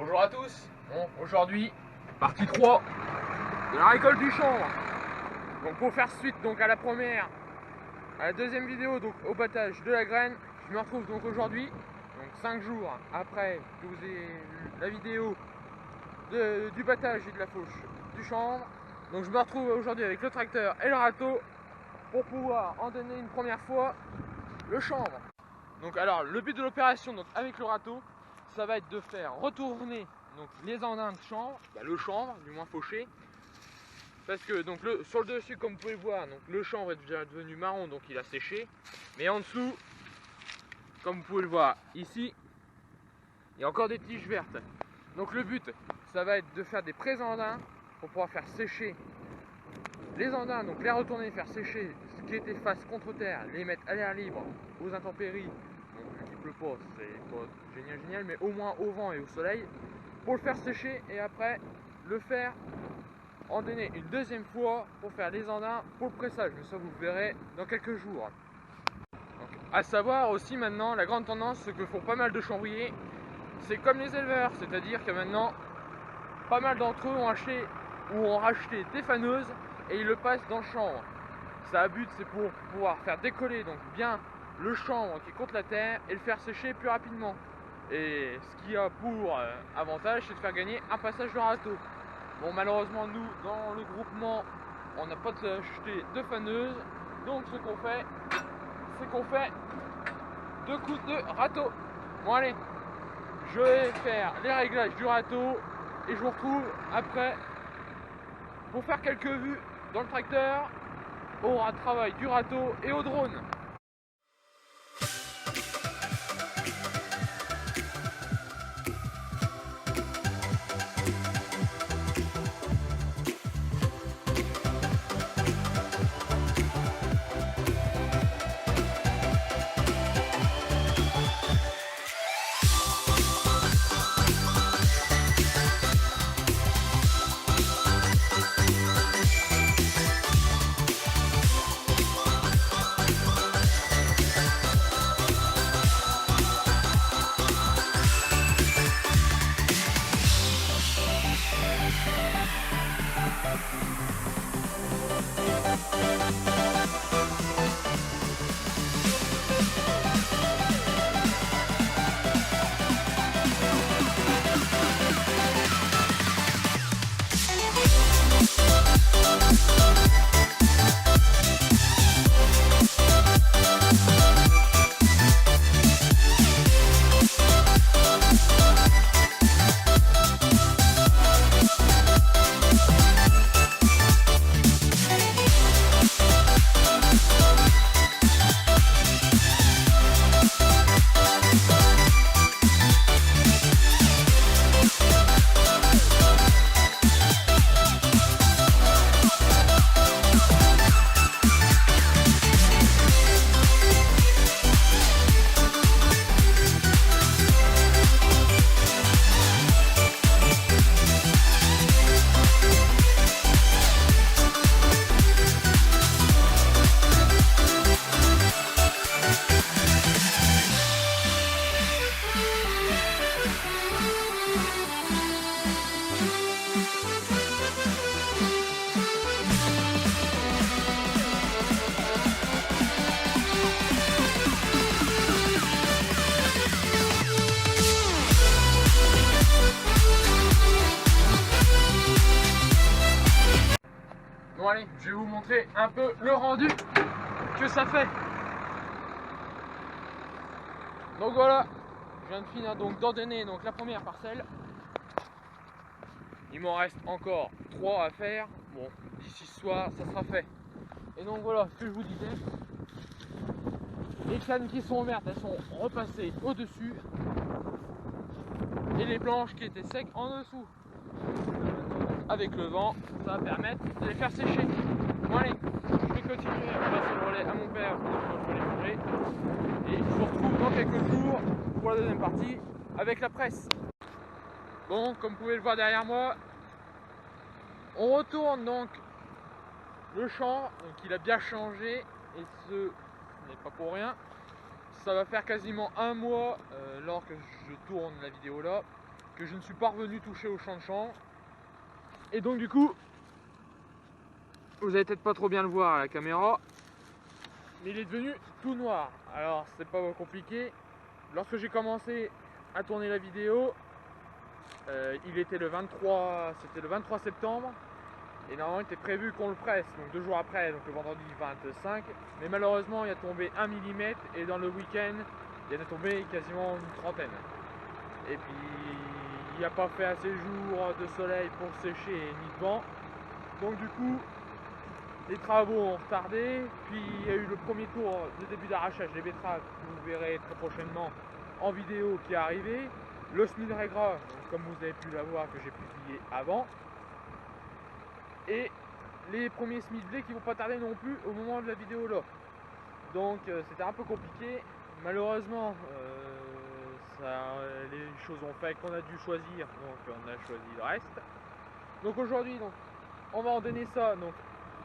Bonjour à tous. Bon, aujourd'hui, partie 3 de la récolte du chanvre. Donc pour faire suite donc à la première, à la deuxième vidéo, donc au battage de la graine, je me retrouve donc aujourd'hui, donc 5 jours après que vous ayez vu la vidéo du battage et de la fauche du chanvre. Donc je me retrouve aujourd'hui avec le tracteur et le râteau pour pouvoir en donner une première fois le chanvre. Donc alors le but de l'opération donc avec le râteau, ça va être de faire retourner donc les andins de chanvre, le chanvre du moins fauché, parce que donc sur le dessus, comme vous pouvez le voir, donc le chanvre est déjà devenu marron, donc il a séché, mais en dessous, comme vous pouvez le voir ici, il y a encore des tiges vertes. Donc le but, ça va être de faire des pré-andins pour pouvoir faire sécher les andins, donc les retourner, faire sécher ce qui était face contre terre, les mettre à l'air libre, aux intempéries. Donc vu qu'il pleut pas, c'est pas génial, mais au moins au vent et au soleil, pour le faire sécher et après le faire en donner une deuxième fois pour faire les andins pour le pressage. Mais ça vous le verrez dans quelques jours. Donc, à savoir aussi maintenant, la grande tendance, ce que font pas mal de chanvriers, c'est comme les éleveurs, c'est-à-dire que maintenant, pas mal d'entre eux ont acheté ou ont racheté des faneuses et ils le passent dans le chanvre. Ça a but, c'est pour pouvoir faire décoller donc bien le chanvre qui est contre la terre et le faire sécher plus rapidement. Et ce qui a pour avantage, c'est de faire gagner un passage de râteau. Bon, malheureusement, nous, dans le groupement, on n'a pas acheté de faneuse. Donc, ce qu'on fait, c'est qu'on fait 2 coups de râteau. Bon, allez, je vais faire les réglages du râteau et je vous retrouve après pour faire quelques vues dans le tracteur, au travail du râteau et au drone. Bon allez, je vais vous montrer un peu le rendu que ça fait. Donc voilà, je viens de finir donc d'ordonner donc la première parcelle. Il m'en reste encore 3 à faire. Bon, d'ici ce soir, ça sera fait. Et donc voilà ce que je vous disais. Les cannes qui sont vertes, elles sont repassées au-dessus. Et les blanches qui étaient secs en dessous. Avec le vent, ça va permettre de les faire sécher. Bon allez, je vais continuer à passer le relais à mon père pour que je vais les manger. Et je vous retrouve dans quelques jours pour la deuxième partie avec la presse. Bon, comme vous pouvez le voir derrière moi, on retourne donc le chanvre, donc il a bien changé et ce n'est pas pour rien. Ça va faire quasiment un mois, lors que je tourne la vidéo là, que je ne suis pas revenu toucher au champ de champ. Et donc du coup, vous allez peut-être pas trop bien le voir à la caméra, mais il est devenu tout noir. Alors c'est pas compliqué. Lorsque j'ai commencé à tourner la vidéo, il était c'était le 23 septembre. Et normalement il était prévu qu'on le presse, donc 2 jours après, donc le vendredi 25. Mais malheureusement il a tombé 1 mm et dans le week-end il y en a tombé quasiment une trentaine. Et puis il n'y a pas fait assez jours de soleil pour sécher ni de vent. Donc du coup les travaux ont retardé. Puis il y a eu le premier tour de début d'arrachage des betteraves que vous verrez très prochainement en vidéo qui est arrivé. Le Smil Regra, comme vous avez pu l'avoir, que j'ai publié avant. Et les premiers semis de blé qui vont pas tarder non plus au moment de la vidéo là. Donc c'était un peu compliqué. Malheureusement les choses ont fait qu'on a dû choisir, donc on a choisi le reste. Donc aujourd'hui on va en donner ça, donc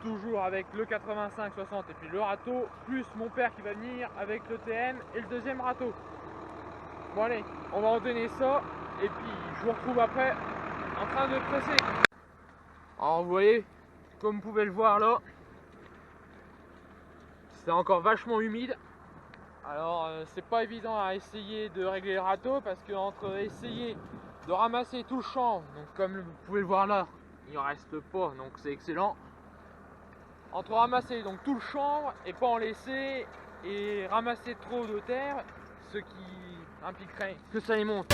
toujours avec le 85-60 et puis le râteau, plus mon père qui va venir avec le TM et le deuxième râteau. Bon allez, on va en donner ça et puis je vous retrouve après en train de presser. Alors vous voyez, comme vous pouvez le voir là, c'est encore vachement humide. Alors c'est pas évident à essayer de régler le râteau parce que entre essayer de ramasser tout le champ, donc comme vous pouvez le voir là, il en reste pas, donc c'est excellent. Entre ramasser donc tout le champ et pas en laisser et ramasser trop de terre, ce qui impliquerait que ça y monte.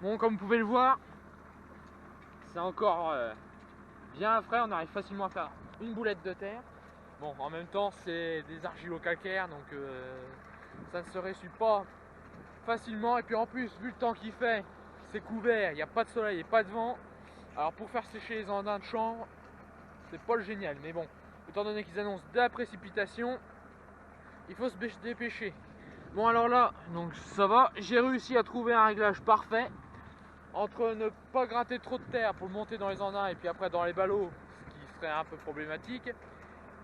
Bon, comme vous pouvez le voir, c'est encore bien frais, on arrive facilement à faire une boulette de terre. Bon, en même temps, c'est des argilo-calcaires, donc ça ne se ressuie pas facilement. Et puis en plus, vu le temps qu'il fait, c'est couvert, il n'y a pas de soleil et pas de vent. Alors pour faire sécher les andins de chambre, c'est pas le génial. Mais bon, étant donné qu'ils annoncent de la précipitation, il faut se dépêcher. Bon alors là, donc ça va, j'ai réussi à trouver un réglage parfait. Entre ne pas gratter trop de terre pour le monter dans les andins et puis après dans les ballots, ce qui serait un peu problématique,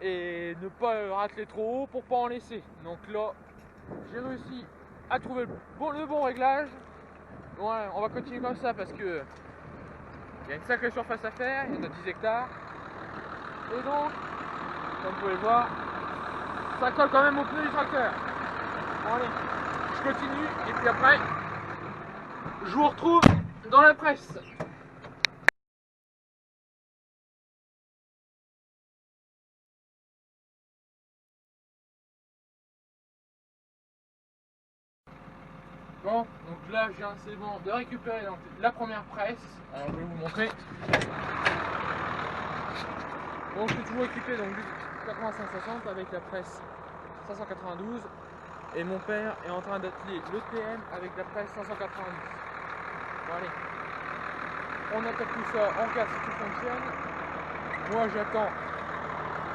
et ne pas rateler trop haut pour pas en laisser. Donc là, j'ai réussi à trouver le bon réglage. Ouais, on va continuer comme ça parce que il y a une sacrée surface à faire, il y en a 10 hectares. Et donc, comme vous pouvez le voir, ça colle quand même au pneu du tracteur. Bon allez, je continue et puis après, je vous retrouve dans la presse. Bon, donc là j'ai c'est bon de récupérer donc, la première presse. Alors je vais vous montrer. Bon, je suis toujours équipé donc du 85-60 avec la presse 592 et mon père est en train d'atteler le TM avec la presse 590. Bon allez, on attaque tout ça, on regarde si tout fonctionne. Moi j'attends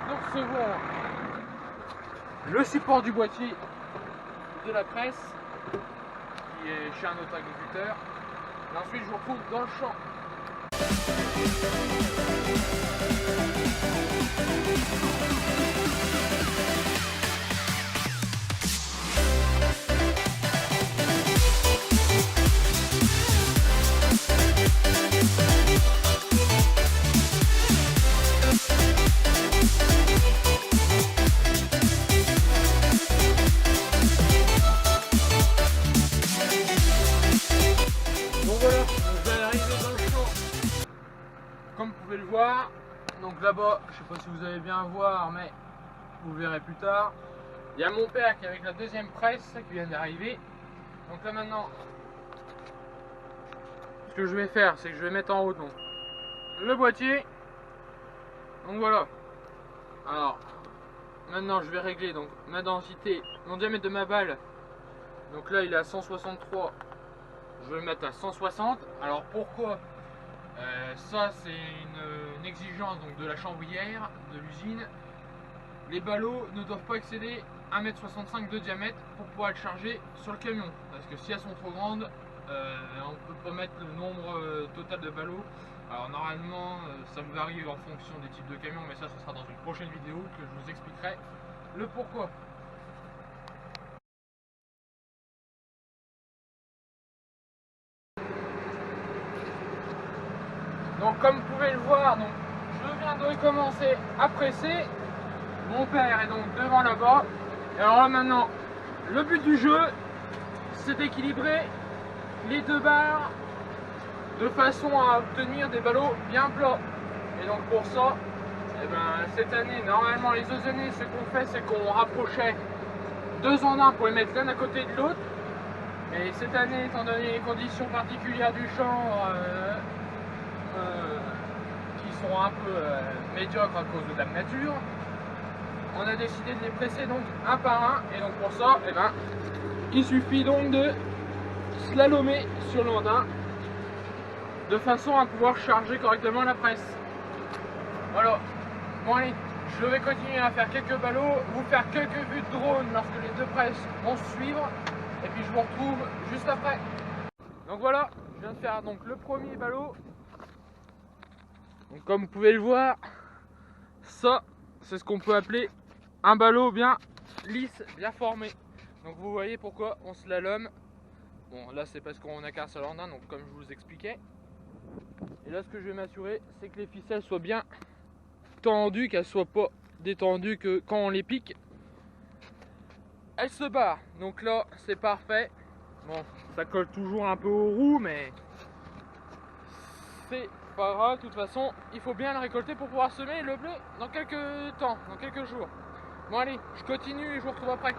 de recevoir le support du boîtier de la presse qui est chez un autre agriculteur. Et ensuite je vous retrouve dans le champ. Comme vous pouvez le voir, donc là-bas, je sais pas si vous allez bien voir, mais vous verrez plus tard. Il y a mon père qui est avec la deuxième presse qui vient d'arriver. Donc là maintenant, ce que je vais faire, c'est que je vais mettre en haut donc le boîtier. Donc voilà. Alors, maintenant je vais régler donc ma densité, mon diamètre de ma balle. Donc là il est à 163, je vais le mettre à 160. Alors pourquoi ça c'est une exigence donc de la chambrière, de l'usine. Les ballots ne doivent pas excéder 1,65 m de diamètre pour pouvoir être chargés sur le camion. Parce que si elles sont trop grandes, on ne peut pas mettre le nombre total de ballots. Alors normalement ça me varie en fonction des types de camions, mais ça ce sera dans une prochaine vidéo que je vous expliquerai le pourquoi. Donc comme vous pouvez le voir, donc, je viens de recommencer à presser. Mon père est donc devant là-bas. Et alors là maintenant, le but du jeu, c'est d'équilibrer les deux barres de façon à obtenir des ballots bien plats. Et donc pour ça, eh ben, cette année, normalement les autres années, ce qu'on fait, c'est qu'on rapprochait deux en un pour les mettre l'un à côté de l'autre. Et cette année, étant donné les conditions particulières du champ, qui sont un peu médiocres à cause de la nature, on a décidé de les presser donc un par un. Et donc pour ça, eh ben, il suffit donc de slalomer sur l'andin de façon à pouvoir charger correctement la presse. Voilà. Bon allez, je vais continuer à faire quelques ballots, vous faire quelques vues de drone lorsque les deux presses vont se suivre. Et puis je vous retrouve juste après. Donc voilà, je viens de faire donc le premier ballot. Donc comme vous pouvez le voir, ça c'est ce qu'on peut appeler un ballot bien lisse, bien formé. Donc vous voyez pourquoi on slalom. Bon là c'est parce qu'on a qu'un seul andin, donc comme je vous expliquais. Et là ce que je vais m'assurer, c'est que les ficelles soient bien tendues, qu'elles soient pas détendues, que quand on les pique, elles se barrent. Donc là c'est parfait. Bon, ça colle toujours un peu aux roues, mais c'est pas grave. De toute façon, il faut bien le récolter pour pouvoir semer le blé dans quelques temps, dans quelques jours. Bon allez, je continue et je vous retrouve après.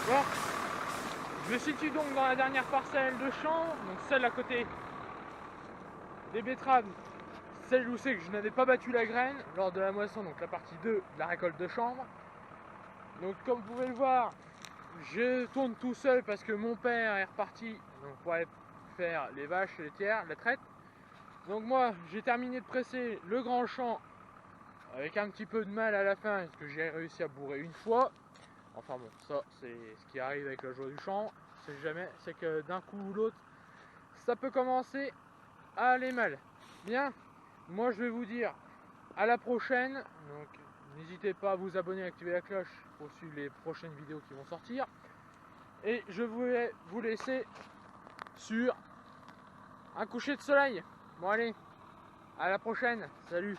Bon, je me situe donc dans la dernière parcelle de champ, donc celle à côté des betteraves, celle où c'est que je n'avais pas battu la graine lors de la moisson, donc la partie 2 de la récolte de chanvre. Donc comme vous pouvez le voir, je tourne tout seul parce que mon père est reparti donc pour aller faire les vaches, les laitières, la traite. Donc moi j'ai terminé de presser le grand champ avec un petit peu de mal à la fin parce que j'ai réussi à bourrer une fois. Enfin bon, ça c'est ce qui arrive avec la joie du champ, c'est que d'un coup ou l'autre, ça peut commencer à aller mal. Bien, moi je vais vous dire à la prochaine, donc n'hésitez pas à vous abonner et activer la cloche pour suivre les prochaines vidéos qui vont sortir. Et je voulais vous laisser sur un coucher de soleil. Bon allez, à la prochaine, salut.